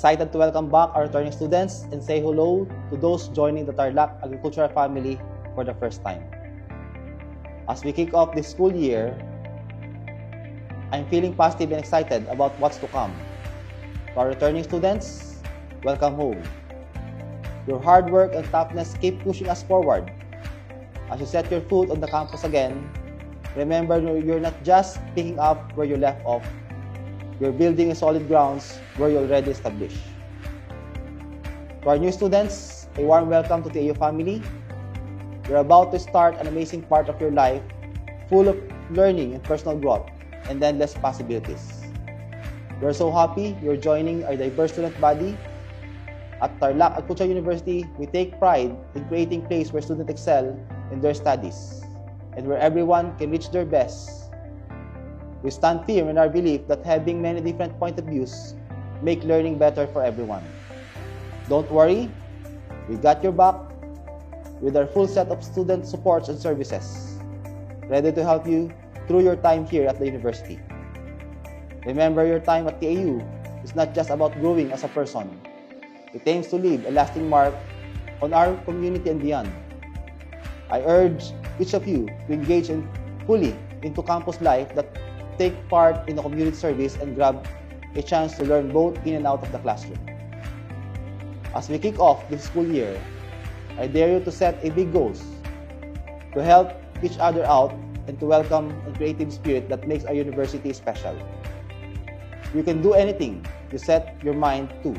excited to welcome back our returning students and say hello to those joining the Tarlac Agricultural family for the first time. As we kick off this school year, I'm feeling positive and excited about what's to come. To our returning students, welcome home. Your hard work and toughness keep pushing us forward. As you set your foot on the campus again, remember you're not just picking up where you left off, you're building a solid grounds where you're already established. To our new students, a warm welcome to the AU family. You're about to start an amazing part of your life, full of learning and personal growth, and endless possibilities. We're so happy you're joining our diverse student body. At Tarlac Agricultural University, we take pride in creating a place where students excel in their studies and where everyone can reach their best. We stand firm in our belief that having many different points of views make learning better for everyone. Don't worry, we got your back with our full set of student supports and services, ready to help you through your time here at the university. Remember, your time at the AU is not just about growing as a person. It aims to leave a lasting mark on our community and beyond. I urge each of you to engage fully into campus life, that take part in the community service and grab a chance to learn both in and out of the classroom. As we kick off this school year, I dare you to set a big goals to help each other out and to welcome a creative spirit that makes our university special. You can do anything you set your mind to,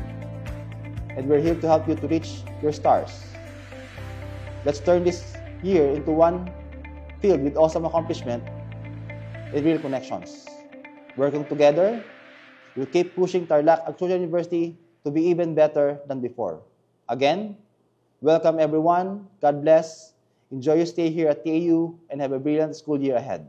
and we're here to help you to reach your stars. Let's turn this year into one filled with awesome accomplishment and real connections. Working together, we'll keep pushing Tarlac Agricultural University to be even better than before. Again, welcome everyone. God bless. Enjoy your stay here at TAU and have a brilliant school year ahead.